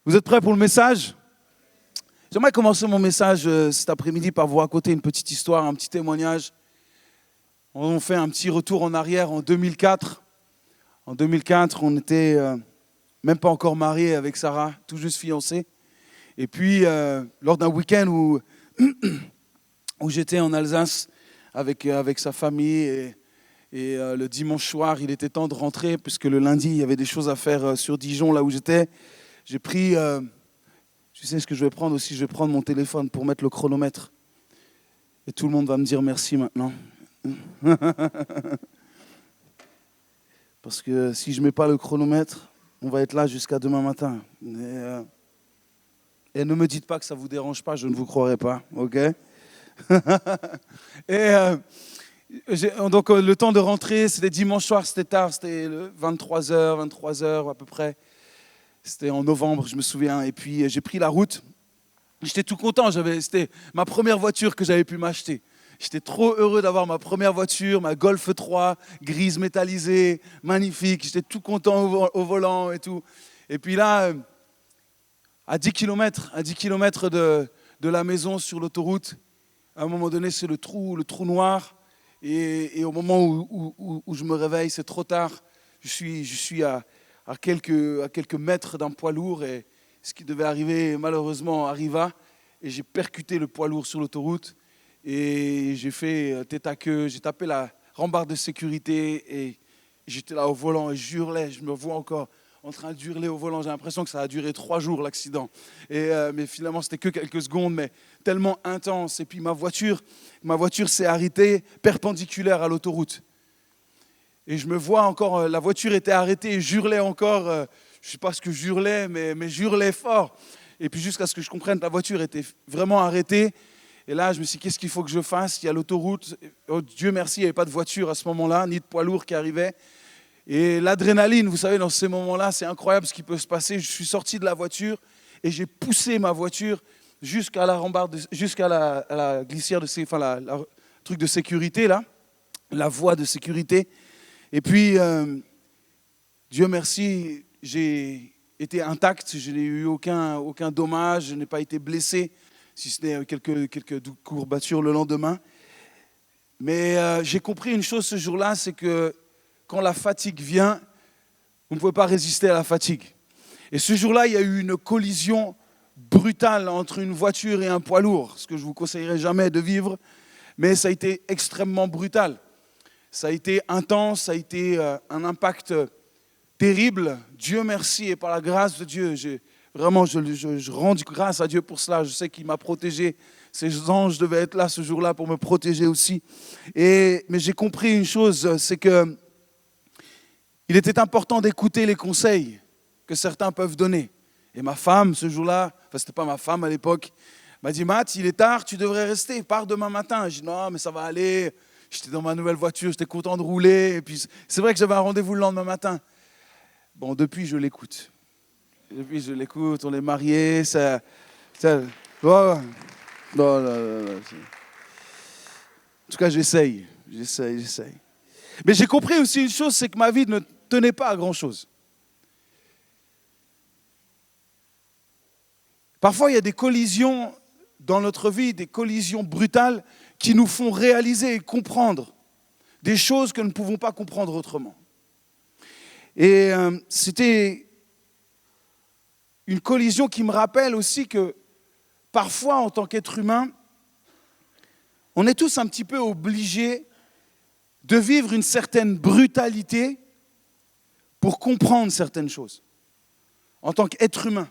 Vous êtes prêts pour le message? J'aimerais commencer mon message cet après-midi par vous raconter une petite histoire, un petit témoignage. On fait un petit retour en arrière en 2004. En 2004, on n'était même pas encore mariés avec Sarah, tout juste fiancés. Et puis, lors d'un week-end où j'étais en Alsace avec sa famille et le dimanche soir, il était temps de rentrer puisque le lundi, il y avait des choses à faire sur Dijon, là où j'étais. J'ai pris, tu sais ce que je vais prendre aussi, je vais prendre mon téléphone pour mettre le chronomètre. Et tout le monde va me dire merci maintenant. Parce que si je ne mets pas le chronomètre, on va être là jusqu'à demain matin. Et ne me dites pas que ça ne vous dérange pas, je ne vous croirai pas, ok? Donc le temps de rentrer, c'était dimanche soir, c'était tard, c'était 23h à peu près. C'était en novembre, je me souviens. Et puis j'ai pris la route. J'étais tout content, c'était ma première voiture que j'avais pu m'acheter. J'étais trop heureux d'avoir ma première voiture, ma Golf 3, grise métallisée, magnifique. J'étais tout content au volant et tout. Et puis là, à 10 km de la maison sur l'autoroute, à un moment donné, c'est le trou noir. Et au moment où je me réveille, c'est trop tard. Je suis à quelques mètres d'un poids lourd et ce qui devait arriver, malheureusement, arriva. Et j'ai percuté le poids lourd sur l'autoroute et j'ai fait tête à queue. J'ai tapé la rambarde de sécurité et j'étais là au volant et je hurlais. Je me vois encore en train d'hurler au volant. J'ai l'impression que ça a duré 3 jours, l'accident. Mais finalement, c'était que quelques secondes, mais tellement intense. Et puis ma voiture s'est arrêtée perpendiculaire à l'autoroute. Et je me vois encore, la voiture était arrêtée et j'hurlais encore. Je ne sais pas ce que j'hurlais, mais j'hurlais fort. Et puis jusqu'à ce que je comprenne que la voiture était vraiment arrêtée. Et là, je me suis dit, qu'est-ce qu'il faut que je fasse? Il y a l'autoroute. Oh, Dieu merci, il n'y avait pas de voiture à ce moment-là, ni de poids lourd qui arrivait. Et l'adrénaline, vous savez, dans ces moments-là, c'est incroyable ce qui peut se passer. Je suis sorti de la voiture et j'ai poussé ma voiture jusqu'à la rambarde, jusqu'à la glissière, la truc de sécurité, là, la voie de sécurité. Et puis, Dieu merci, j'ai été intact, je n'ai eu aucun dommage, je n'ai pas été blessé, si ce n'est quelques courbatures le lendemain. Mais j'ai compris une chose ce jour-là, c'est que quand la fatigue vient, vous ne pouvez pas résister à la fatigue. Et ce jour-là, il y a eu une collision brutale entre une voiture et un poids lourd, ce que je ne vous conseillerais jamais de vivre, mais ça a été extrêmement brutal. Ça a été intense, ça a été un impact terrible. Dieu merci et par la grâce de Dieu, je rends grâce à Dieu pour cela. Je sais qu'il m'a protégé. Ces anges devaient être là ce jour-là pour me protéger aussi. Mais j'ai compris une chose, c'est que il était important d'écouter les conseils que certains peuvent donner. Et ma femme, ce jour-là, enfin c'était pas ma femme à l'époque, m'a dit « Matt, il est tard, tu devrais rester, pars demain matin ». J'ai dit « Non, mais ça va aller ». J'étais dans ma nouvelle voiture, j'étais content de rouler. Et puis, c'est vrai que j'avais un rendez-vous le lendemain matin. Bon, depuis, je l'écoute. On est mariés. En tout cas, j'essaye. Mais j'ai compris aussi une chose, c'est que ma vie ne tenait pas à grand-chose. Parfois, il y a des collisions dans notre vie, des collisions brutales qui nous font réaliser et comprendre des choses que nous ne pouvons pas comprendre autrement. Et c'était une collision qui me rappelle aussi que parfois, en tant qu'être humain, on est tous un petit peu obligés de vivre une certaine brutalité pour comprendre certaines choses, en tant qu'être humain.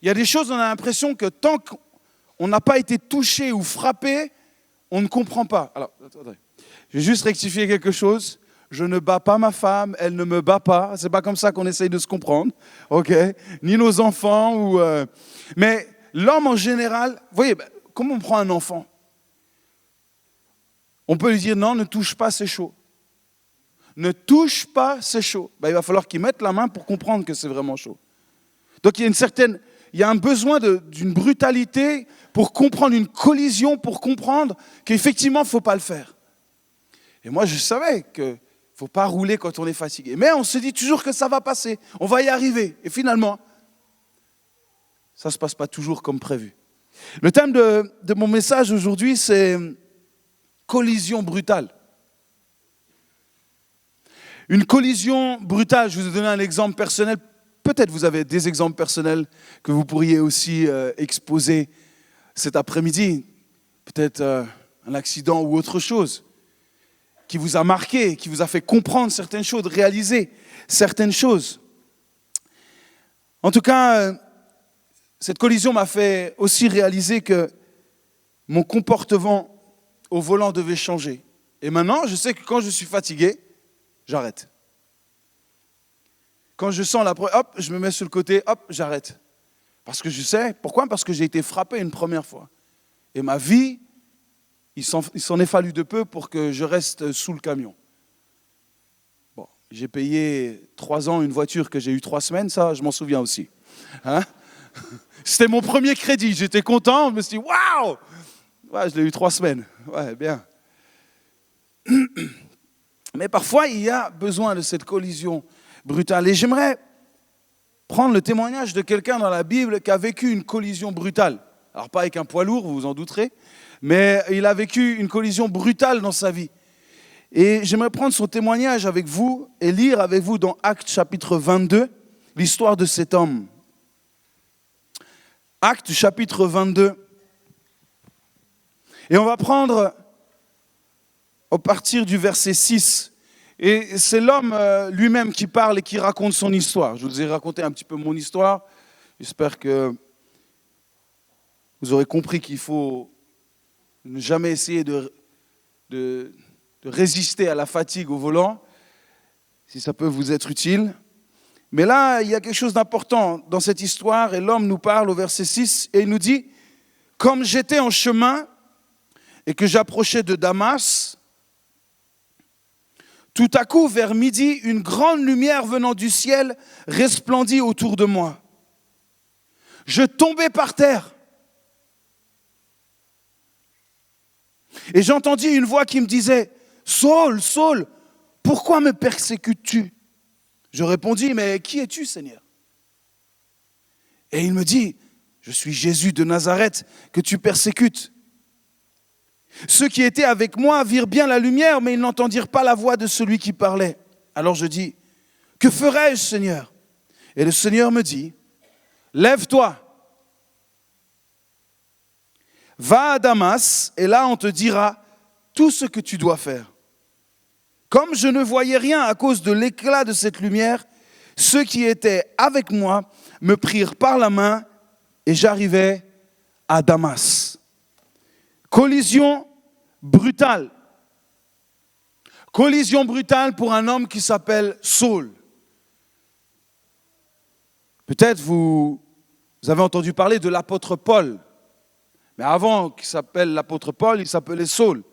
Il y a des choses, on a l'impression que tant qu'on n'a pas été touché ou frappé, on ne comprend pas. Alors, attendez. Je vais juste rectifier quelque chose. Je ne bats pas ma femme, elle ne me bat pas. C'est pas comme ça qu'on essaye de se comprendre, ok? Ni nos enfants. Mais l'homme en général, vous voyez, comment on prend un enfant? On peut lui dire non, ne touche pas, c'est chaud. Ne touche pas, c'est chaud. Il va falloir qu'il mette la main pour comprendre que c'est vraiment chaud. Donc il y a un besoin d'une brutalité pour comprendre, une collision pour comprendre qu'effectivement, il ne faut pas le faire. Et moi, je savais qu'il ne faut pas rouler quand on est fatigué. Mais on se dit toujours que ça va passer, on va y arriver. Et finalement, ça ne se passe pas toujours comme prévu. Le thème de mon message aujourd'hui, c'est collision brutale. Une collision brutale, je vais vous donner un exemple personnel. Peut-être vous avez des exemples personnels que vous pourriez aussi exposer cet après-midi. Peut-être un accident ou autre chose qui vous a marqué, qui vous a fait comprendre certaines choses, réaliser certaines choses. En tout cas, cette collision m'a fait aussi réaliser que mon comportement au volant devait changer. Et maintenant, je sais que quand je suis fatigué, j'arrête. Quand je sens la preuve, hop, je me mets sur le côté, hop, j'arrête. Parce que je sais, pourquoi ? Parce que j'ai été frappé une première fois. Et ma vie, il s'en est fallu de peu pour que je reste sous le camion. Bon, j'ai payé 3 ans une voiture que j'ai eue 3 semaines, ça, je m'en souviens aussi. Hein ? C'était mon premier crédit, j'étais content, je me suis dit, waouh ! Ouais, je l'ai eu 3 semaines, ouais, bien. Mais parfois, il y a besoin de cette collision brutale. Et j'aimerais prendre le témoignage de quelqu'un dans la Bible qui a vécu une collision brutale. Alors, pas avec un poids lourd, vous vous en douterez, mais il a vécu une collision brutale dans sa vie. Et j'aimerais prendre son témoignage avec vous et lire avec vous dans Actes chapitre 22, l'histoire de cet homme. Actes chapitre 22. Et on va prendre à partir du verset 6. Et c'est l'homme lui-même qui parle et qui raconte son histoire. Je vous ai raconté un petit peu mon histoire. J'espère que vous aurez compris qu'il faut ne jamais essayer de résister à la fatigue au volant, si ça peut vous être utile. Mais là, il y a quelque chose d'important dans cette histoire, et l'homme nous parle au verset 6, et il nous dit « Comme j'étais en chemin et que j'approchais de Damas, tout à coup, vers midi, une grande lumière venant du ciel resplendit autour de moi. Je tombais par terre. Et j'entendis une voix qui me disait « Saul, Saul, pourquoi me persécutes-tu » Je répondis « Mais qui es-tu, Seigneur » Et il me dit « Je suis Jésus de Nazareth que tu persécutes. » Ceux qui étaient avec moi virent bien la lumière, mais ils n'entendirent pas la voix de celui qui parlait. Alors je dis « Que ferai-je, Seigneur » Et le Seigneur me dit « Lève-toi, va à Damas, et là on te dira tout ce que tu dois faire. » Comme je ne voyais rien à cause de l'éclat de cette lumière, ceux qui étaient avec moi me prirent par la main et j'arrivai à Damas. Collision brutale. Collision brutale pour un homme qui s'appelle Saul. Peut-être vous avez entendu parler de l'apôtre Paul. Mais avant qu'il s'appelle l'apôtre Paul, il s'appelait Saul.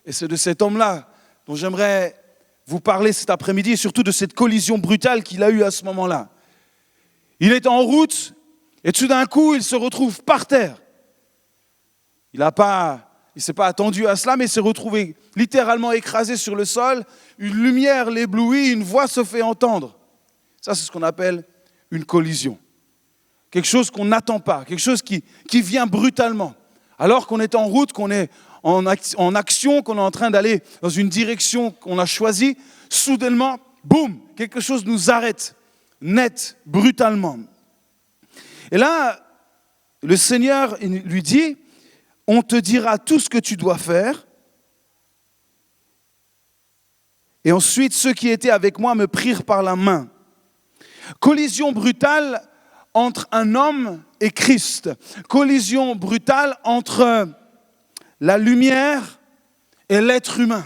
Et c'est de cet homme-là dont j'aimerais vous parler cet après-midi, et surtout de cette collision brutale qu'il a eue à ce moment-là. Il est en route, et tout d'un coup, il se retrouve par terre. Il ne s'est pas attendu à cela, mais il s'est retrouvé littéralement écrasé sur le sol. Une lumière l'éblouit, une voix se fait entendre. Ça, c'est ce qu'on appelle une collision. Quelque chose qu'on n'attend pas, quelque chose qui vient brutalement. Alors qu'on est en route, qu'on est en action, qu'on est en train d'aller dans une direction qu'on a choisie, soudainement, boum, quelque chose nous arrête, net, brutalement. Et là, le Seigneur lui dit, on te dira tout ce que tu dois faire. Et ensuite, ceux qui étaient avec moi me prirent par la main. Collision brutale entre un homme et Christ. Collision brutale entre la lumière et l'être humain.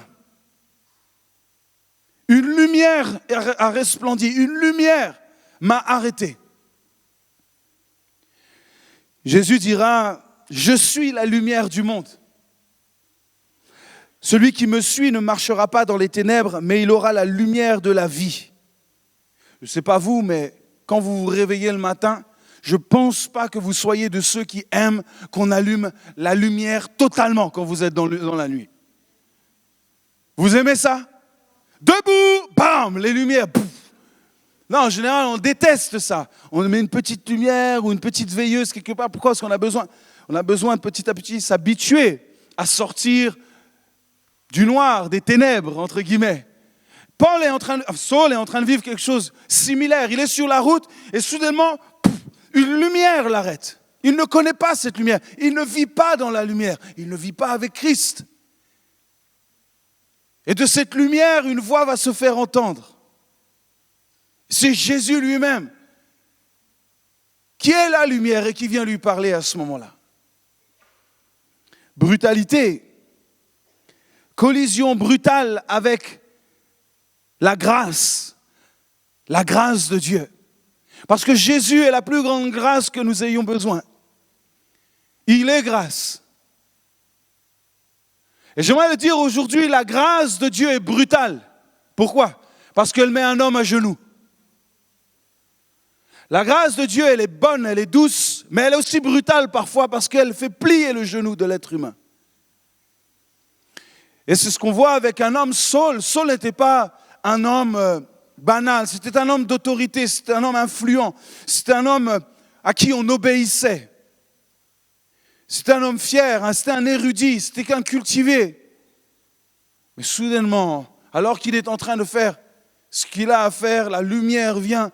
Une lumière a resplendi, une lumière m'a arrêté. Jésus dira, je suis la lumière du monde. Celui qui me suit ne marchera pas dans les ténèbres, mais il aura la lumière de la vie. Je ne sais pas vous, mais quand vous vous réveillez le matin, je ne pense pas que vous soyez de ceux qui aiment qu'on allume la lumière totalement quand vous êtes dans la nuit. Vous aimez ça ? Debout, bam, les lumières. Pouf. Non, en général, on déteste ça. On met une petite lumière ou une petite veilleuse quelque part. Pourquoi? Parce qu'on a besoin de petit à petit s'habituer à sortir du noir, des ténèbres, entre guillemets. Saul est en train de vivre quelque chose de similaire. Il est sur la route et soudainement, une lumière l'arrête. Il ne connaît pas cette lumière. Il ne vit pas dans la lumière. Il ne vit pas avec Christ. Et de cette lumière, une voix va se faire entendre. C'est Jésus lui-même qui est la lumière et qui vient lui parler à ce moment-là. Brutalité. Collision brutale avec la grâce de Dieu. Parce que Jésus est la plus grande grâce que nous ayons besoin. Il est grâce. Et j'aimerais le dire aujourd'hui, la grâce de Dieu est brutale. Pourquoi? Parce qu'elle met un homme à genoux. La grâce de Dieu, elle est bonne, elle est douce, mais elle est aussi brutale parfois parce qu'elle fait plier le genou de l'être humain. Et c'est ce qu'on voit avec un homme, Saul. Saul n'était pas un homme banal, c'était un homme d'autorité, c'était un homme influent, c'était un homme à qui on obéissait. C'était un homme fier, c'était un érudit, c'était qu'un cultivé. Mais soudainement, alors qu'il est en train de faire ce qu'il a à faire, la lumière vient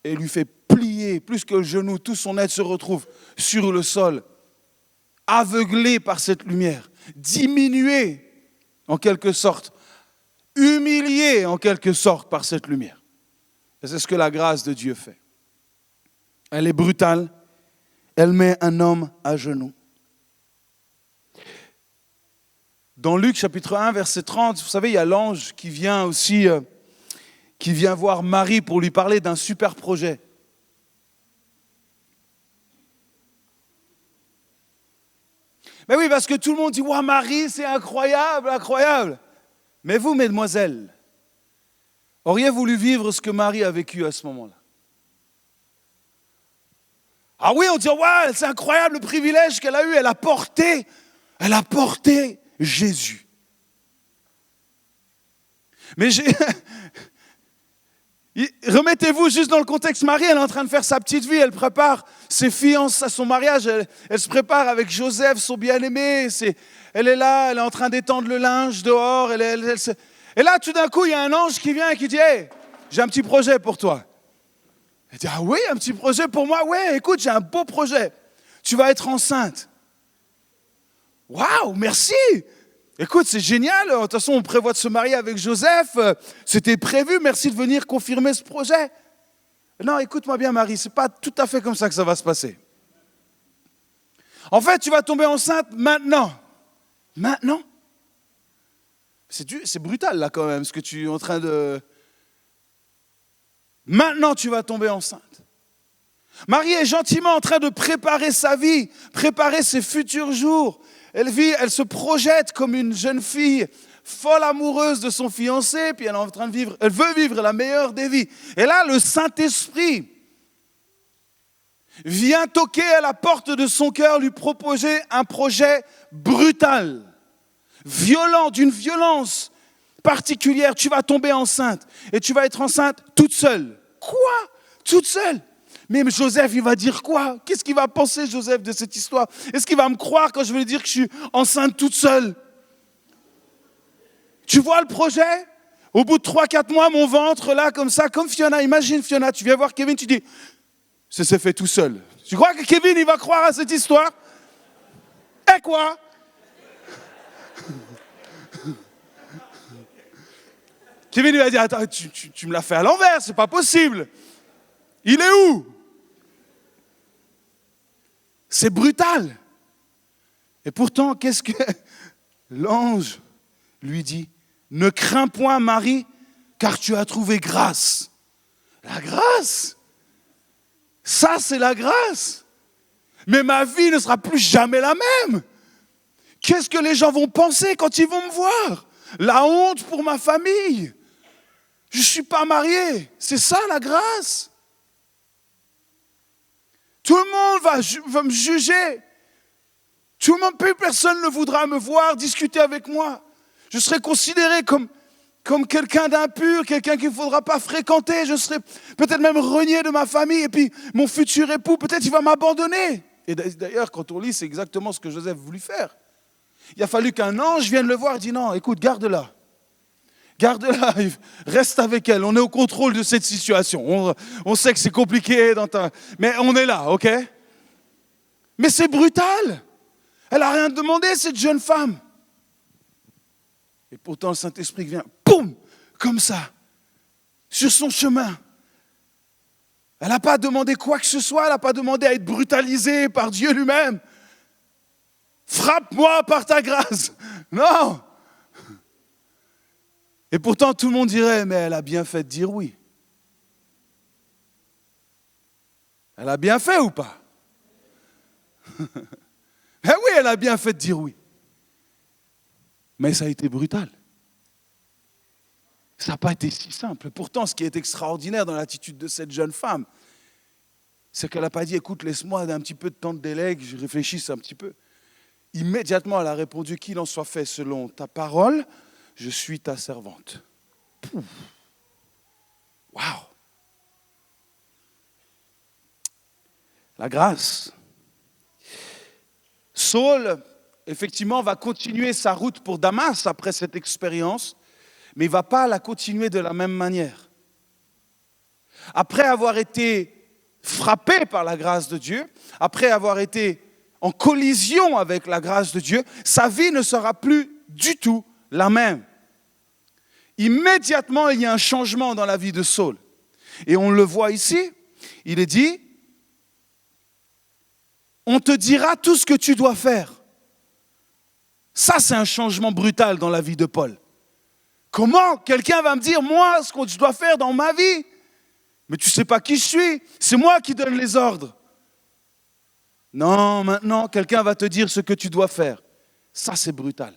et lui fait plier plus que le genou. Tout son être se retrouve sur le sol, aveuglé par cette lumière, diminué en quelque sorte, humilié en quelque sorte par cette lumière. Et c'est ce que la grâce de Dieu fait. Elle est brutale, elle met un homme à genoux. Dans Luc chapitre 1, verset 30, vous savez, il y a l'ange qui vient aussi, qui vient voir Marie pour lui parler d'un super projet. Mais oui, parce que tout le monde dit, wow, Marie, c'est incroyable, incroyable. Mais vous, mesdemoiselles, auriez voulu vivre ce que Marie a vécu à ce moment-là? Ah oui, on dit, ouais, c'est incroyable le privilège qu'elle a eu, elle a porté Jésus. Mais remettez-vous juste dans le contexte. Marie, elle est en train de faire sa petite vie, elle prépare ses fiances à son mariage, elle se prépare avec Joseph, son bien-aimé, elle est là, elle est en train d'étendre le linge dehors, et là, tout d'un coup, il y a un ange qui vient et qui dit, hey, j'ai un petit projet pour toi. Elle dit, ah oui, un petit projet pour moi? Ouais, écoute, j'ai un beau projet. Tu vas être enceinte. Waouh, merci. Écoute, c'est génial. De toute façon, on prévoit de se marier avec Joseph. C'était prévu. Merci de venir confirmer ce projet. Non, écoute-moi bien, Marie. C'est pas tout à fait comme ça que ça va se passer. En fait, tu vas tomber enceinte maintenant. Maintenant? C'est brutal, là, quand même, ce que tu es en train de... Maintenant, tu vas tomber enceinte. Marie est gentiment en train de préparer sa vie, préparer ses futurs jours. Elle se projette comme une jeune fille folle amoureuse de son fiancé, puis elle veut vivre la meilleure des vies. Et là, le Saint-Esprit vient toquer à la porte de son cœur, lui proposer un projet brutal, violent, d'une violence particulière. Tu vas tomber enceinte et tu vas être enceinte toute seule. Quoi? Toute seule? Mais Joseph, il va dire quoi? Qu'est-ce qu'il va penser, Joseph, de cette histoire? Est-ce qu'il va me croire quand je vais lui dire que je suis enceinte toute seule? Tu vois le projet? Au bout de 3-4 mois, mon ventre, là, comme ça, comme Fiona. Imagine, Fiona, tu viens voir Kevin, tu dis, ça s'est fait tout seul. Tu crois que Kevin, il va croire à cette histoire? Et quoi? Kevin, il va dire, attends, tu me l'as fait à l'envers, c'est pas possible. Il est où? C'est brutal. Et pourtant, qu'est-ce que l'ange lui dit? Ne crains point, Marie, car tu as trouvé grâce. La grâce? Ça, c'est la grâce. Mais ma vie ne sera plus jamais la même. Qu'est-ce que les gens vont penser quand ils vont me voir? La honte pour ma famille. Je ne suis pas marié. C'est ça la grâce. Tout le monde va me juger. Tout le monde, plus personne ne voudra me voir discuter avec moi. Je serai considéré comme comme quelqu'un d'impur, quelqu'un qu'il ne faudra pas fréquenter. Je serai peut-être même renié de ma famille. Et puis, mon futur époux, peut-être il va m'abandonner. Et d'ailleurs, quand on lit, c'est exactement ce que Joseph voulait faire. Il a fallu qu'un ange vienne le voir et dit non, écoute, garde-la. Garde-la, reste avec elle. On est au contrôle de cette situation. On sait que c'est compliqué, mais on est là, ok? Mais c'est brutal. Elle n'a rien demandé, cette jeune femme. Et pourtant, le Saint-Esprit vient, boum, comme ça, sur son chemin. Elle n'a pas demandé quoi que ce soit, elle n'a pas demandé à être brutalisée par Dieu lui-même. Frappe-moi par ta grâce. Non. Et pourtant, tout le monde dirait, mais elle a bien fait de dire oui. Elle a bien fait ou pas? Eh oui, elle a bien fait de dire oui. Mais ça a été brutal. Ça n'a pas été si simple. Pourtant, ce qui est extraordinaire dans l'attitude de cette jeune femme, c'est qu'elle n'a pas dit, écoute, laisse-moi un petit peu de temps de délai, que je réfléchisse un petit peu. Immédiatement, elle a répondu, qu'il en soit fait selon ta parole, je suis ta servante. Pouf. Waouh! La grâce. Saul, effectivement, va continuer sa route pour Damas après cette expérience, mais il ne va pas la continuer de la même manière. Après avoir été frappé par la grâce de Dieu, après avoir été en collision avec la grâce de Dieu, sa vie ne sera plus du tout la même. Immédiatement, il y a un changement dans la vie de Saul. Et on le voit ici, il est dit, on te dira tout ce que tu dois faire. Ça, c'est un changement brutal dans la vie de Paul. Comment quelqu'un va me dire, moi, ce que je dois faire dans ma vie? Mais tu ne sais pas qui je suis, c'est moi qui donne les ordres. Non, maintenant, quelqu'un va te dire ce que tu dois faire. Ça, c'est brutal.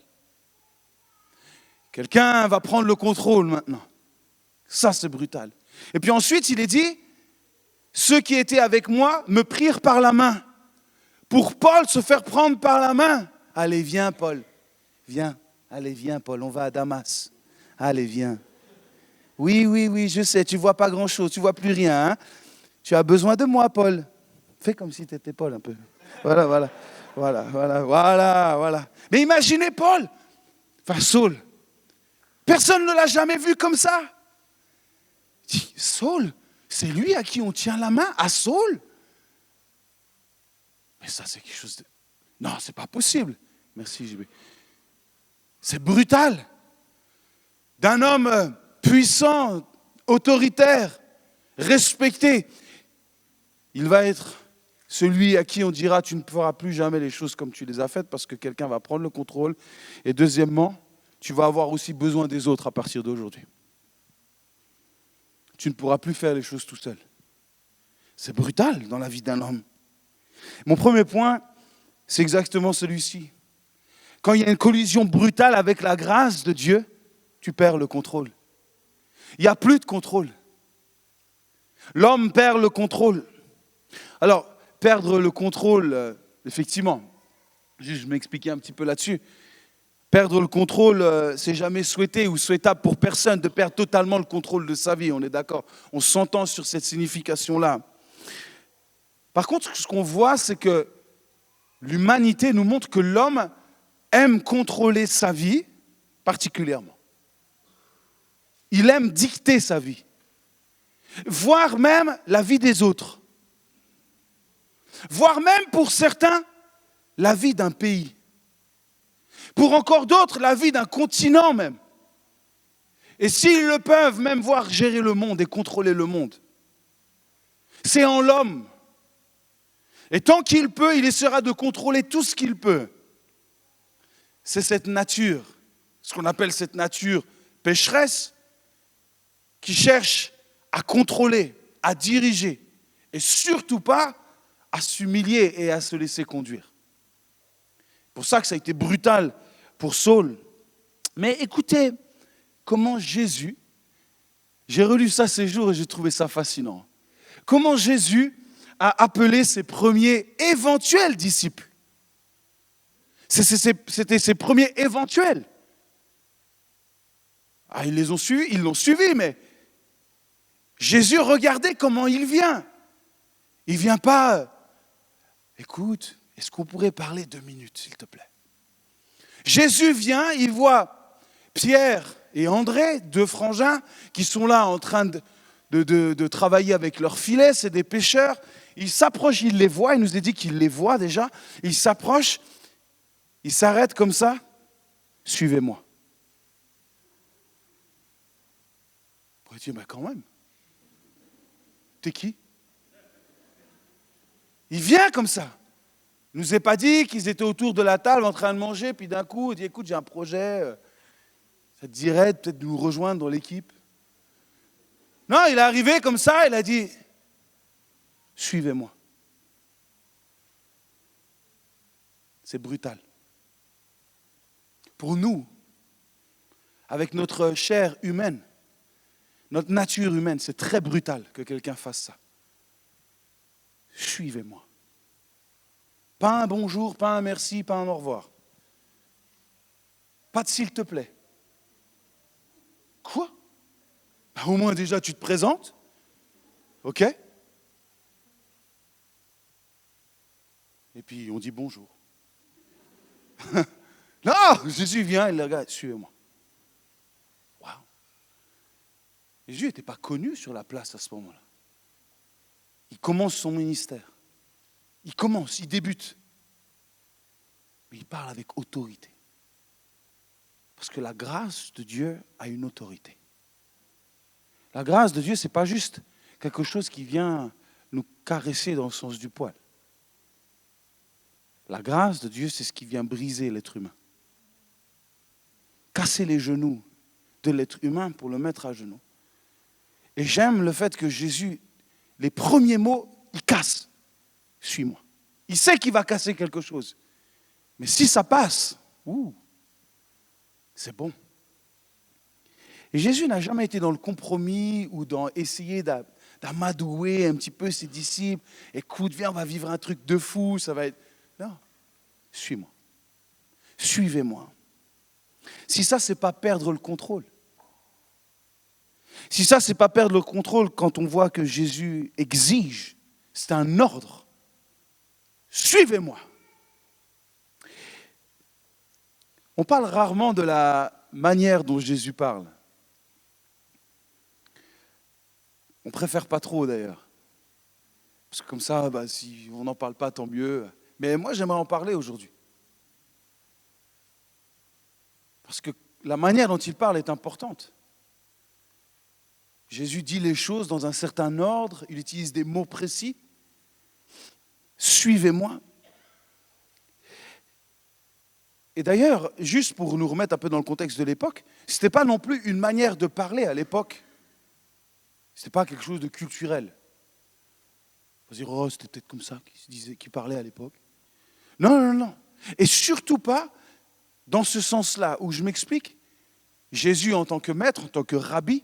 Quelqu'un va prendre le contrôle maintenant. Ça, c'est brutal. Et puis ensuite, il est dit, ceux qui étaient avec moi me prirent par la main. Pour Paul se faire prendre par la main. Allez, viens, Paul. Viens. Allez, viens, Paul. On va à Damas. Allez, viens. Oui, je sais. Tu ne vois pas grand-chose. Tu ne vois plus rien. Hein? Tu as besoin de moi, Paul. Fais comme si tu étais Paul un peu. Voilà. Mais imaginez Paul. Enfin, Saul. Personne ne l'a jamais vu comme ça. Saul, c'est lui à qui on tient la main, à Saul. Mais ça, c'est quelque chose de... Non, c'est pas possible. Merci, JB. C'est brutal. D'un homme puissant, autoritaire, respecté. Il va être celui à qui on dira, tu ne feras plus jamais les choses comme tu les as faites parce que quelqu'un va prendre le contrôle. Et deuxièmement, tu vas avoir aussi besoin des autres à partir d'aujourd'hui. Tu ne pourras plus faire les choses tout seul. C'est brutal dans la vie d'un homme. Mon premier point, c'est exactement celui-ci. Quand il y a une collision brutale avec la grâce de Dieu, tu perds le contrôle. Il n'y a plus de contrôle. L'homme perd le contrôle. Alors, perdre le contrôle, effectivement, je m'expliquais un petit peu là-dessus. Perdre le contrôle, c'est jamais souhaité ou souhaitable pour personne de perdre totalement le contrôle de sa vie, on est d'accord. On s'entend sur cette signification-là. Par contre, ce qu'on voit, c'est que l'humanité nous montre que l'homme aime contrôler sa vie particulièrement. Il aime dicter sa vie, voire même la vie des autres, voire même pour certains, la vie d'un pays. Pour encore d'autres, la vie d'un continent même. Et s'ils le peuvent, même voir gérer le monde et contrôler le monde. C'est en l'homme. Et tant qu'il peut, il essaiera de contrôler tout ce qu'il peut. C'est cette nature, ce qu'on appelle cette nature pécheresse, qui cherche à contrôler, à diriger, et surtout pas à s'humilier et à se laisser conduire. C'est pour ça que ça a été brutal pour Saul. Mais écoutez, comment Jésus, j'ai relu ça ces jours et j'ai trouvé ça fascinant. Comment Jésus a appelé ses premiers éventuels disciples. C'était ses premiers éventuels. Ah, ils l'ont suivi, mais Jésus, regardez comment il vient. Il ne vient pas, écoute, est-ce qu'on pourrait parler 2 minutes, s'il te plaît? Jésus vient, il voit Pierre et André, 2 frangins, qui sont là en train de travailler avec leurs filets, c'est des pêcheurs. Il s'approche, il les voit, il nous a dit qu'il les voit déjà. Il s'approche, il s'arrête comme ça. Suivez-moi. On pourrait dire, mais quand même, t'es qui? Il vient comme ça. Il ne nous a pas dit qu'ils étaient autour de la table en train de manger, puis d'un coup, il dit, écoute, j'ai un projet, ça te dirait peut-être de nous rejoindre dans l'équipe? Non, il est arrivé comme ça, il a dit, suivez-moi. C'est brutal. Pour nous, avec notre chair humaine, notre nature humaine, c'est très brutal que quelqu'un fasse ça. Suivez-moi. Pas un bonjour, pas un merci, pas un au revoir. Pas de s'il te plaît. Quoi? Ben, au moins déjà tu te présentes. OK? Et puis on dit bonjour. Non, Jésus vient, il le regarde, suivez-moi. Waouh. Jésus n'était pas connu sur la place à ce moment-là. Il commence son ministère. Il débute. Mais il parle avec autorité. Parce que la grâce de Dieu a une autorité. La grâce de Dieu, ce n'est pas juste quelque chose qui vient nous caresser dans le sens du poil. La grâce de Dieu, c'est ce qui vient briser l'être humain. Casser les genoux de l'être humain pour le mettre à genoux. Et j'aime le fait que Jésus, les premiers mots, il casse. Suis-moi. Il sait qu'il va casser quelque chose. Mais si ça passe, c'est bon. Et Jésus n'a jamais été dans le compromis ou dans essayer d'amadouer un petit peu ses disciples. Écoute, viens, on va vivre un truc de fou, ça va être... Non, suis-moi. Suivez-moi. Si ça, c'est pas perdre le contrôle. Si ça, c'est pas perdre le contrôle quand on voit que Jésus exige, c'est un ordre. Suivez-moi. On parle rarement de la manière dont Jésus parle. On préfère pas trop d'ailleurs. Parce que comme ça, si on n'en parle pas, tant mieux. Mais moi, j'aimerais en parler aujourd'hui. Parce que la manière dont il parle est importante. Jésus dit les choses dans un certain ordre, il utilise des mots précis. Suivez-moi. Et d'ailleurs, juste pour nous remettre un peu dans le contexte de l'époque, ce n'était pas non plus une manière de parler à l'époque. Ce n'était pas quelque chose de culturel. On va dire, oh, c'était peut-être comme ça qu'il parlait à l'époque. Non, non, non. Et surtout pas dans ce sens-là, où je m'explique. Jésus en tant que maître, en tant que rabbi,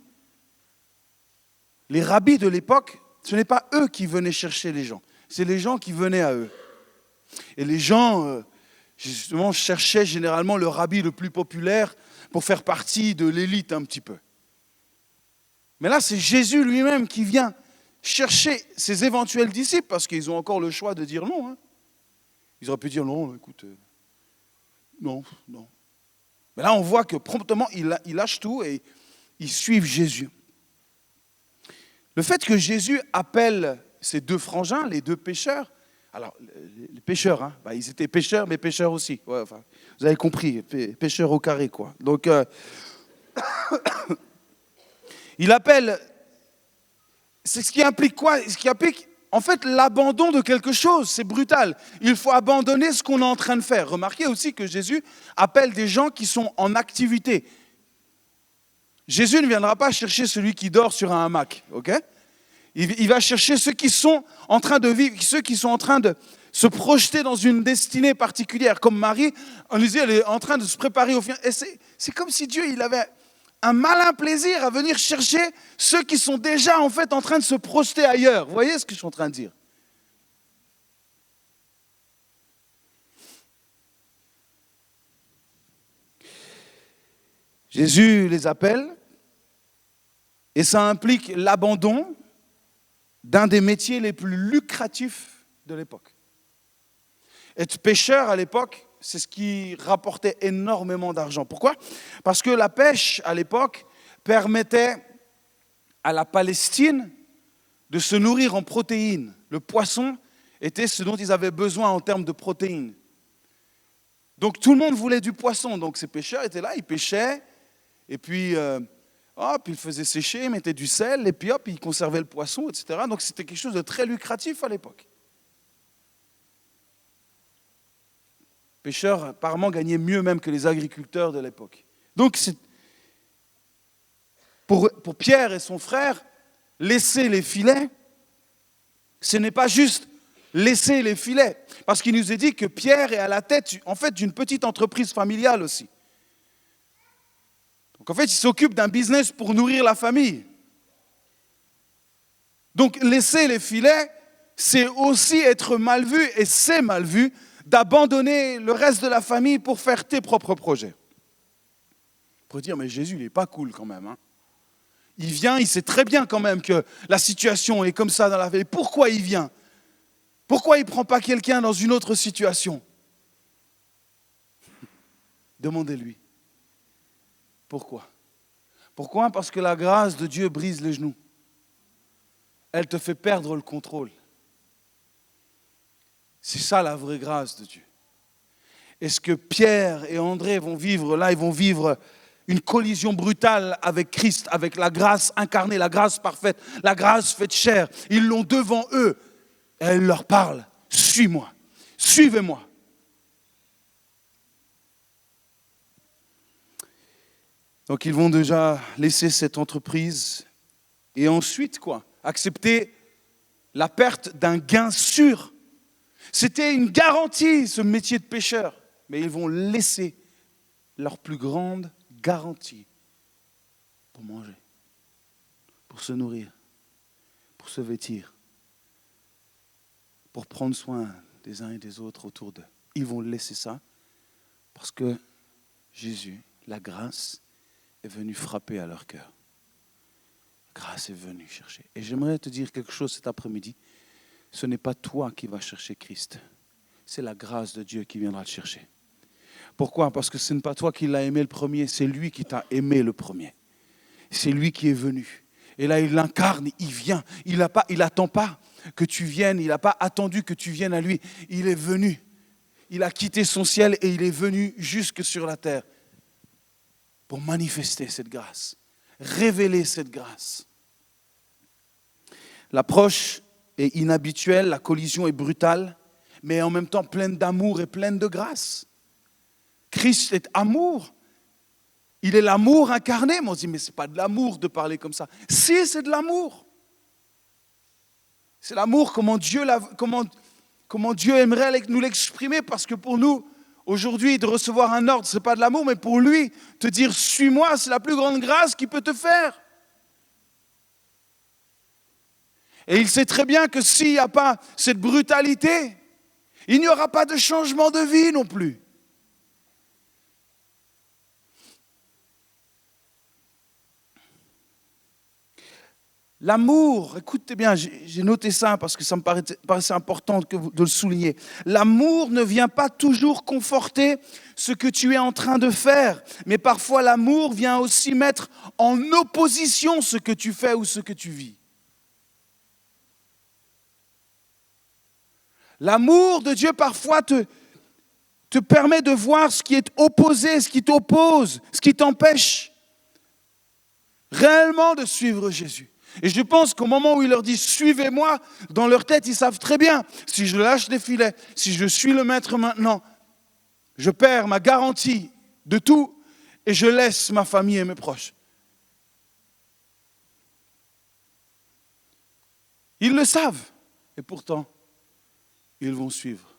les rabbis de l'époque, ce n'est pas eux qui venaient chercher les gens, c'est les gens qui venaient à eux. Et les gens, justement, cherchaient généralement le rabbi le plus populaire pour faire partie de l'élite un petit peu. Mais là, c'est Jésus lui-même qui vient chercher ses éventuels disciples, parce qu'ils ont encore le choix de dire non. Ils auraient pu dire non, écoute, non. Mais là, on voit que promptement, ils lâchent tout et ils suivent Jésus. Le fait que Jésus appelle ces 2 frangins, les 2 pêcheurs, alors les pêcheurs, ils étaient pêcheurs, mais pêcheurs aussi. Ouais, enfin, vous avez compris, pêcheurs au carré, quoi. Donc, il appelle, c'est ce qui implique quoi? Ce qui implique, en fait, l'abandon de quelque chose. C'est brutal. Il faut abandonner ce qu'on est en train de faire. Remarquez aussi que Jésus appelle des gens qui sont en activité. Jésus ne viendra pas chercher celui qui dort sur un hamac, ok? Il va chercher ceux qui sont en train de vivre, ceux qui sont en train de se projeter dans une destinée particulière. Comme Marie, on disait, elle est en train de se préparer au final. Et c'est comme si Dieu, il avait un malin plaisir à venir chercher ceux qui sont déjà en fait en train de se projeter ailleurs. Vous voyez ce que je suis en train de dire? Jésus les appelle. Et ça implique l'abandon d'un des métiers les plus lucratifs de l'époque. Être pêcheur à l'époque, c'est ce qui rapportait énormément d'argent. Pourquoi ? Parce que la pêche à l'époque permettait à la Palestine de se nourrir en protéines. Le poisson était ce dont ils avaient besoin en termes de protéines. Donc tout le monde voulait du poisson. Donc ces pêcheurs étaient là, ils pêchaient, et puis ils faisaient sécher, ils mettaient du sel, et puis ils conservaient le poisson, etc. Donc c'était quelque chose de très lucratif à l'époque. Les pêcheurs apparemment gagnaient mieux même que les agriculteurs de l'époque. Donc pour Pierre et son frère, laisser les filets, ce n'est pas juste laisser les filets. Parce qu'il nous est dit que Pierre est à la tête, en fait, d'une petite entreprise familiale aussi. Donc en fait, il s'occupe d'un business pour nourrir la famille. Donc laisser les filets, c'est aussi être mal vu, et c'est mal vu, d'abandonner le reste de la famille pour faire tes propres projets. On pourrait dire, mais Jésus, il n'est pas cool quand même. Il vient, il sait très bien quand même que la situation est comme ça dans la vie. Pourquoi il vient ? Pourquoi il ne prend pas quelqu'un dans une autre situation ? Demandez-lui. Pourquoi ? Pourquoi ? Parce que la grâce de Dieu brise les genoux. Elle te fait perdre le contrôle. C'est ça la vraie grâce de Dieu. Et ce que Pierre et André vont vivre là, ils vont vivre une collision brutale avec Christ, avec la grâce incarnée, la grâce parfaite, la grâce faite chair. Ils l'ont devant eux. Et elle leur parle, suis-moi, suivez-moi. Donc ils vont déjà laisser cette entreprise et ensuite accepter la perte d'un gain sûr. C'était une garantie, ce métier de pêcheur, mais ils vont laisser leur plus grande garantie pour manger, pour se nourrir, pour se vêtir, pour prendre soin des uns et des autres autour d'eux. Ils vont laisser ça parce que Jésus, la grâce, est venue frapper à leur cœur. La grâce est venue chercher. Et j'aimerais te dire quelque chose cet après-midi. Ce n'est pas toi qui vas chercher Christ. C'est la grâce de Dieu qui viendra te chercher. Pourquoi ? Parce que ce n'est pas toi qui l'as aimé le premier, c'est lui qui t'a aimé le premier. C'est lui qui est venu. Et là, il l'incarne, il vient. Il n'attend pas que tu viennes, il n'a pas attendu que tu viennes à lui. Il est venu. Il a quitté son ciel et il est venu jusque sur la terre pour manifester cette grâce, révéler cette grâce. L'approche est inhabituelle, la collision est brutale, mais en même temps pleine d'amour et pleine de grâce. Christ est amour. Il est l'amour incarné. Mais on se dit, mais ce n'est pas de l'amour de parler comme ça. Si, c'est de l'amour. C'est l'amour, comment Dieu aimerait nous l'exprimer, parce que pour nous, aujourd'hui, de recevoir un ordre, ce n'est pas de l'amour, mais pour lui, te dire, suis-moi, c'est la plus grande grâce qu'il peut te faire. Et il sait très bien que s'il n'y a pas cette brutalité, il n'y aura pas de changement de vie non plus. L'amour, écoutez bien, j'ai noté ça parce que ça me paraissait important de le souligner. L'amour ne vient pas toujours conforter ce que tu es en train de faire, mais parfois l'amour vient aussi mettre en opposition ce que tu fais ou ce que tu vis. L'amour de Dieu parfois te permet de voir ce qui est opposé, ce qui t'oppose, ce qui t'empêche réellement de suivre Jésus. Et je pense qu'au moment où il leur dit « Suivez-moi », dans leur tête, ils savent très bien, si je lâche les filets, si je suis le maître maintenant, je perds ma garantie de tout et je laisse ma famille et mes proches. Ils le savent et pourtant, ils vont suivre.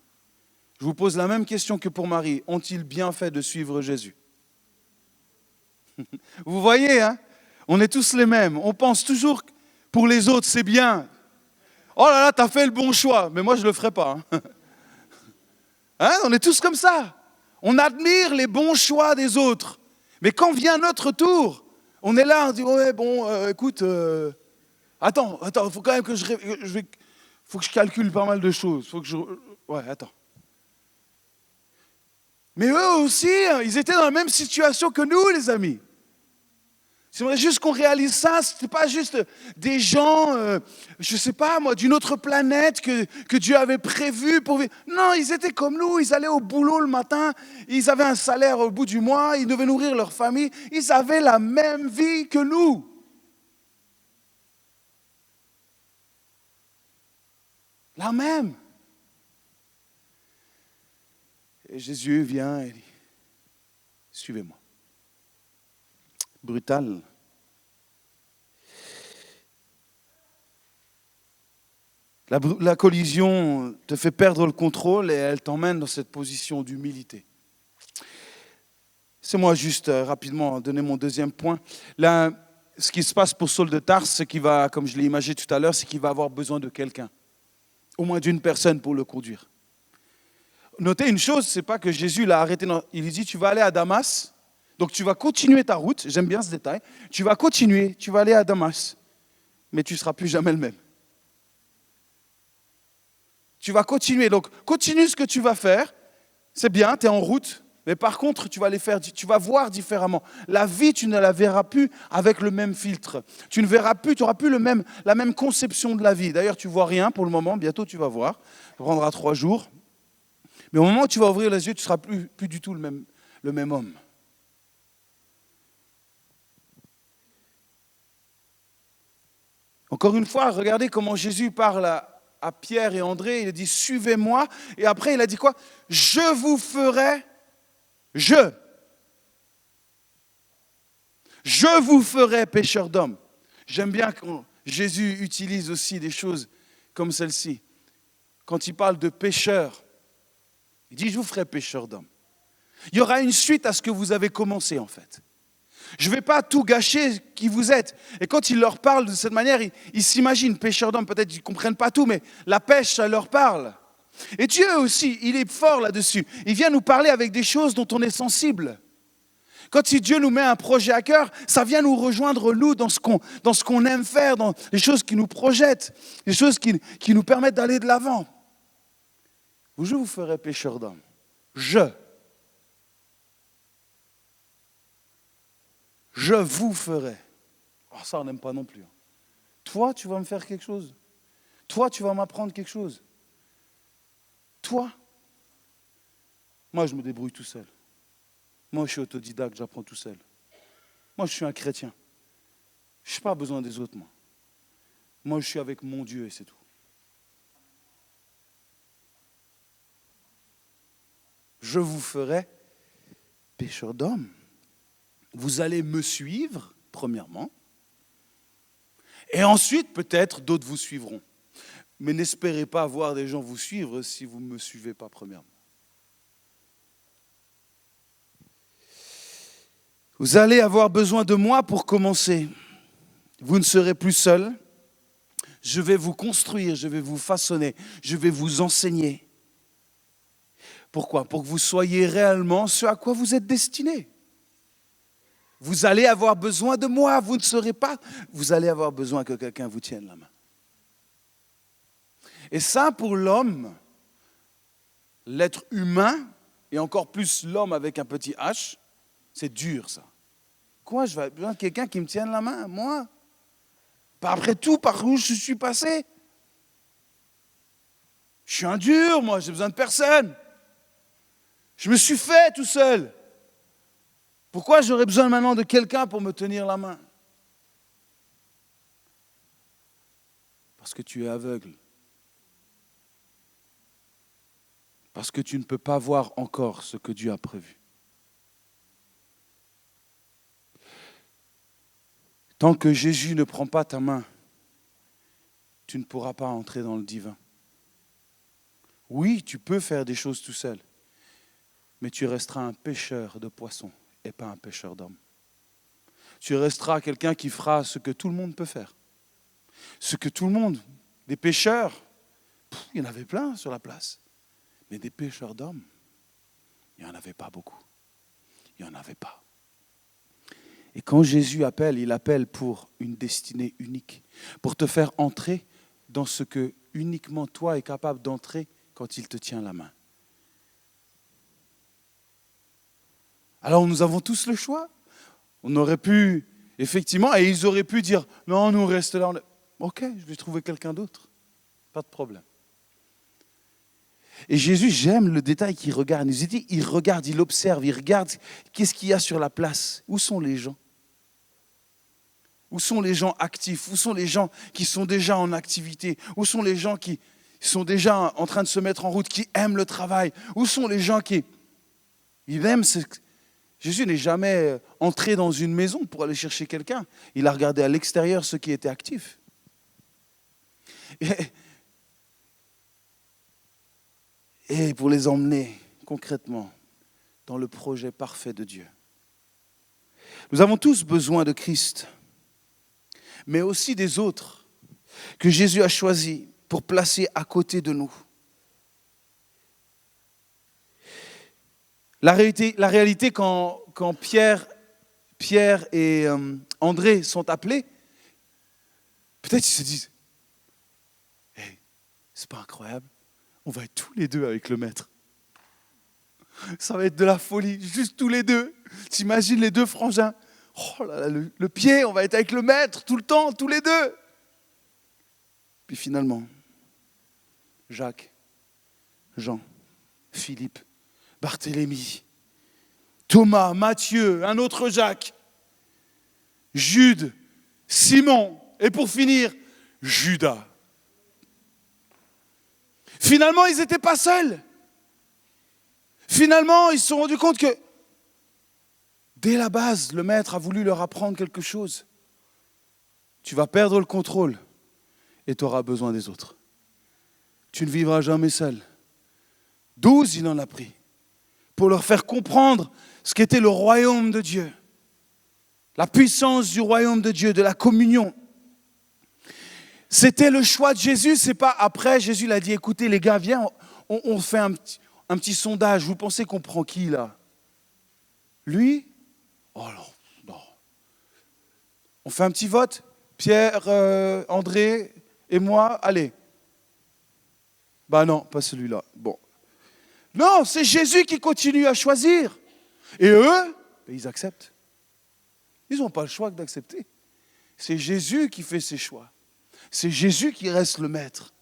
Je vous pose la même question que pour Marie. Ont-ils bien fait de suivre Jésus ? Vous voyez, on est tous les mêmes. On pense toujours que pour les autres, c'est bien. Oh là là, tu as fait le bon choix. Mais moi, je ne le ferai pas. On est tous comme ça. On admire les bons choix des autres. Mais quand vient notre tour, On est là, on dit, ouais, bon, écoute, attends, il faut quand même que faut que je calcule pas mal de choses. Ouais, attends. Mais eux aussi, hein, ils étaient dans la même situation que nous, les amis. J'aimerais juste qu'on réalise ça. Ce n'était pas juste des gens, je ne sais pas moi, d'une autre planète que Dieu avait prévu pour vivre. Non, ils étaient comme nous. Ils allaient au boulot le matin. Ils avaient un salaire au bout du mois. Ils devaient nourrir leur famille. Ils avaient la même vie que nous. La même. Et Jésus vient et dit, suivez-moi. Brutal. La collision te fait perdre le contrôle et elle t'emmène dans cette position d'humilité. C'est moi juste rapidement donner mon deuxième point. Là, ce qui se passe pour Saul de Tarse, ce qui va, comme je l'ai imaginé tout à l'heure, c'est qu'il va avoir besoin de quelqu'un, au moins d'une personne pour le conduire. Notez une chose, c'est pas que Jésus l'a arrêté. Il lui dit, tu vas aller à Damas, donc tu vas continuer ta route. J'aime bien ce détail. Tu vas continuer, tu vas aller à Damas, mais tu ne seras plus jamais le même. Tu vas continuer, donc continue ce que tu vas faire. C'est bien, tu es en route, mais par contre, tu vas voir différemment. La vie, tu ne la verras plus avec le même filtre. Tu ne verras plus, tu n'auras plus la même conception de la vie. D'ailleurs, tu ne vois rien pour le moment, bientôt tu vas voir. Ça prendra 3 jours. Mais au moment où tu vas ouvrir les yeux, tu ne seras plus du tout le même homme. Encore une fois, regardez comment Jésus parle à Pierre et André. Il a dit, suivez-moi. Et après, il a dit quoi? Je vous ferai, je vous ferai pécheur d'hommes. J'aime bien quand Jésus utilise aussi des choses comme celle-ci. Quand il parle de pécheur, il dit, je vous ferai pécheur d'hommes. Il y aura une suite à ce que vous avez commencé, en fait. Je ne vais pas tout gâcher qui vous êtes. Et quand il leur parle de cette manière, ils s'imaginent pêcheurs d'hommes, peut-être qu'ils ne comprennent pas tout, mais la pêche, ça leur parle. Et Dieu aussi, il est fort là-dessus. Il vient nous parler avec des choses dont on est sensible. Quand Dieu nous met un projet à cœur, ça vient nous rejoindre, nous, dans ce qu'on aime faire, dans les choses qui nous projettent, les choses qui nous permettent d'aller de l'avant. Je vous ferai pêcheur d'hommes. Je vous ferai. Oh, ça, on n'aime pas non plus. Toi, tu vas me faire quelque chose. Toi, tu vas m'apprendre quelque chose. Toi. Moi, je me débrouille tout seul. Moi, je suis autodidacte, j'apprends tout seul. Moi, je suis un chrétien. Je n'ai pas besoin des autres, moi. Moi, je suis avec mon Dieu et c'est tout. Je vous ferai pécheur d'hommes. Vous allez me suivre, premièrement. Et ensuite, peut-être, d'autres vous suivront. Mais n'espérez pas voir des gens vous suivre si vous ne me suivez pas, premièrement. Vous allez avoir besoin de moi pour commencer. Vous ne serez plus seul. Je vais vous construire, je vais vous façonner, je vais vous enseigner. Pourquoi? Pour que vous soyez réellement ce à quoi vous êtes destinés. Vous allez avoir besoin de moi, vous ne serez pas. Vous allez avoir besoin que quelqu'un vous tienne la main. Et ça, pour l'homme, l'être humain, et encore plus l'homme avec un petit H, c'est dur ça. Quoi, je vais avoir besoin de quelqu'un qui me tienne la main, moi? Pas après tout, par où je suis passé? Je suis un dur, moi, j'ai besoin de personne. Je me suis fait tout seul. Pourquoi j'aurais besoin maintenant de quelqu'un pour me tenir la main? Parce que tu es aveugle. Parce que tu ne peux pas voir encore ce que Dieu a prévu. Tant que Jésus ne prend pas ta main, tu ne pourras pas entrer dans le divin. Oui, tu peux faire des choses tout seul, mais tu resteras un pêcheur de poissons et pas un pêcheur d'hommes. Tu resteras quelqu'un qui fera ce que tout le monde peut faire. Ce que tout le monde, des pêcheurs, il y en avait plein sur la place. Mais des pêcheurs d'hommes, il n'y en avait pas beaucoup. Il n'y en avait pas. Et quand Jésus appelle, il appelle pour une destinée unique, pour te faire entrer dans ce que uniquement toi es capable d'entrer quand il te tient la main. Alors nous avons tous le choix. On aurait pu, effectivement, et ils auraient pu dire, non, nous on reste là. Ok, je vais trouver quelqu'un d'autre. Pas de problème. Et Jésus, j'aime le détail qu'il regarde. Il nous dit, il regarde, il observe, il regarde qu'est-ce qu'il y a sur la place. Où sont les gens ? Où sont les gens actifs ? Où sont les gens qui sont déjà en activité ? Où sont les gens qui sont déjà en train de se mettre en route, qui aiment le travail ? Où sont les gens qui aiment Jésus n'est jamais entré dans une maison pour aller chercher quelqu'un. Il a regardé à l'extérieur ceux qui étaient actifs. Et pour les emmener concrètement dans le projet parfait de Dieu. Nous avons tous besoin de Christ, mais aussi des autres que Jésus a choisis pour placer à côté de nous. La réalité quand Pierre et André sont appelés, peut-être ils se disent, hey, c'est pas incroyable, on va être tous les deux avec le maître. Ça va être de la folie, juste tous les deux. T'imagines les deux frangins, oh là là, le pied, on va être avec le maître tout le temps, tous les deux. Puis finalement, Jacques, Jean, Philippe, Barthélemy, Thomas, Matthieu, un autre Jacques, Jude, Simon, et pour finir, Judas. Finalement, ils n'étaient pas seuls. Finalement, ils se sont rendus compte que dès la base, le maître a voulu leur apprendre quelque chose. Tu vas perdre le contrôle et tu auras besoin des autres. Tu ne vivras jamais seul. 12, il en a pris pour leur faire comprendre ce qu'était le royaume de Dieu, la puissance du royaume de Dieu, de la communion. C'était le choix de Jésus, c'est pas après, Jésus l'a dit, écoutez les gars, viens, on fait un petit sondage, vous pensez qu'on prend qui là ? Lui ? Oh non. On fait un petit vote, Pierre, André et moi, allez. Bah non, pas celui-là, bon. Non, c'est Jésus qui continue à choisir. Et eux, ils acceptent. Ils n'ont pas le choix que d'accepter. C'est Jésus qui fait ses choix. C'est Jésus qui reste le maître.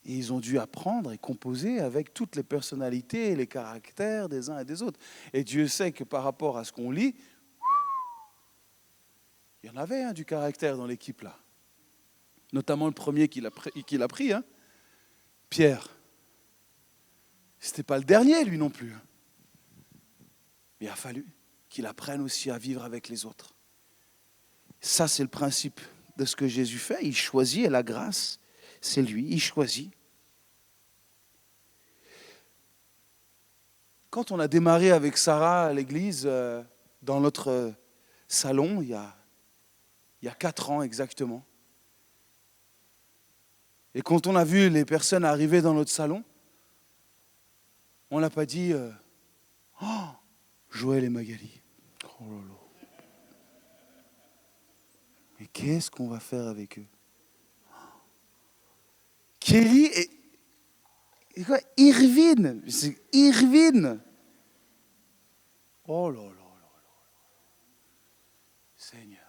Et ils ont dû apprendre et composer avec toutes les personnalités et les caractères des uns et des autres. Et Dieu sait que par rapport à ce qu'on lit, il y en avait du caractère dans l'équipe là. Notamment le premier qu'il a pris, Pierre. C'était pas le dernier, lui non plus. Mais il a fallu qu'il apprenne aussi à vivre avec les autres. Ça, c'est le principe de ce que Jésus fait. Il choisit, et la grâce, c'est lui, il choisit. Quand on a démarré avec Sarah à l'église, dans notre salon, il y a 4 ans exactement, et quand on a vu les personnes arriver dans notre salon, on n'a pas dit oh, Joël et Magali. Oh là là. Mais qu'est-ce qu'on va faire avec eux? Kelly et quoi? Irvine. C'est Irvine. Oh là là là là. Seigneur.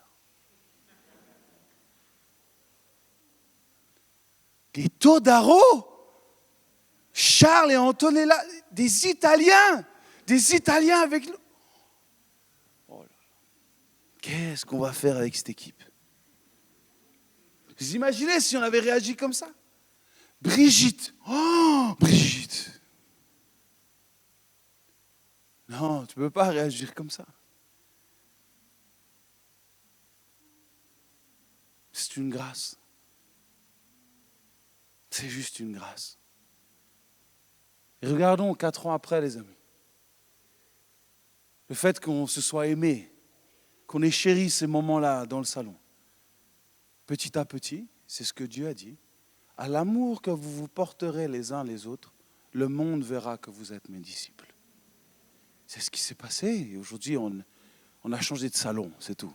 Les Todaro, Charles et Antonella, des Italiens avec nous. Oh là là. Qu'est-ce qu'on va faire avec cette équipe? Vous imaginez si on avait réagi comme ça? Brigitte. Oh, Brigitte. Non, tu ne peux pas réagir comme ça. C'est une grâce. C'est juste une grâce. Et regardons 4 ans après, les amis. Le fait qu'on se soit aimé, qu'on ait chéri ces moments-là dans le salon. Petit à petit, c'est ce que Dieu a dit. À l'amour que vous vous porterez les uns les autres, le monde verra que vous êtes mes disciples. C'est ce qui s'est passé. Et aujourd'hui, On a changé de salon, c'est tout.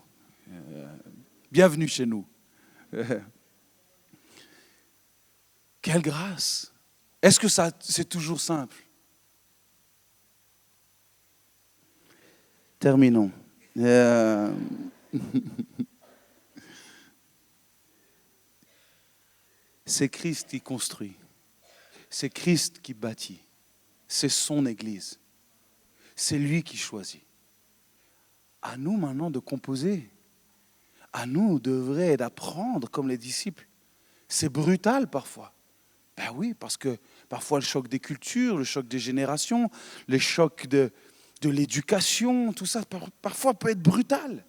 Bienvenue chez nous. Quelle grâce! Est-ce que c'est toujours simple? Terminons. C'est Christ qui construit. C'est Christ qui bâtit. C'est son Église. C'est lui qui choisit. À nous maintenant de composer. À nous d'œuvrer et d'apprendre comme les disciples. C'est brutal parfois. Ben oui, parce que parfois le choc des cultures, le choc des générations, le choc de l'éducation, tout ça, parfois peut être brutal.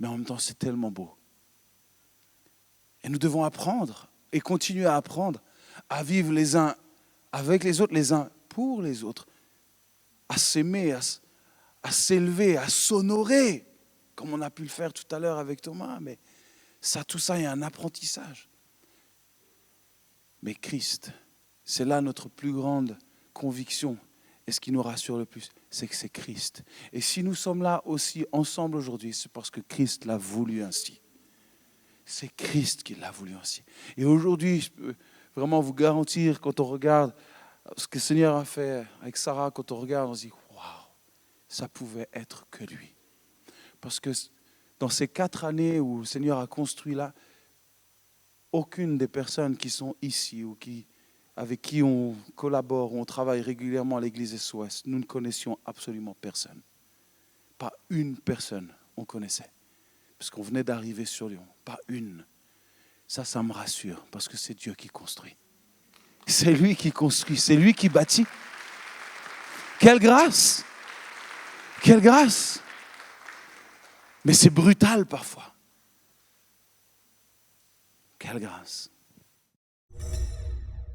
Mais en même temps, c'est tellement beau. Et nous devons apprendre et continuer à apprendre à vivre les uns avec les autres, les uns pour les autres, à s'aimer, à s'élever, à s'honorer, comme on a pu le faire tout à l'heure avec Thomas. Mais tout ça est un apprentissage. Mais Christ, c'est là notre plus grande conviction. Et ce qui nous rassure le plus, c'est que c'est Christ. Et si nous sommes là aussi ensemble aujourd'hui, c'est parce que Christ l'a voulu ainsi. C'est Christ qui l'a voulu ainsi. Et aujourd'hui, je peux vraiment vous garantir, quand on regarde ce que le Seigneur a fait avec Sarah, quand on regarde, on se dit, waouh, ça pouvait être que lui. Parce que dans ces 4 années où le Seigneur a construit là, aucune des personnes qui sont ici ou avec qui on collabore, ou on travaille régulièrement à l'église SOS, nous ne connaissions absolument personne. Pas une personne on connaissait. Parce qu'on venait d'arriver sur Lyon. Pas une. Ça me rassure, parce que c'est Dieu qui construit. C'est lui qui construit, c'est lui qui bâtit. Quelle grâce! Quelle grâce! Mais c'est brutal parfois. Quelle grâce!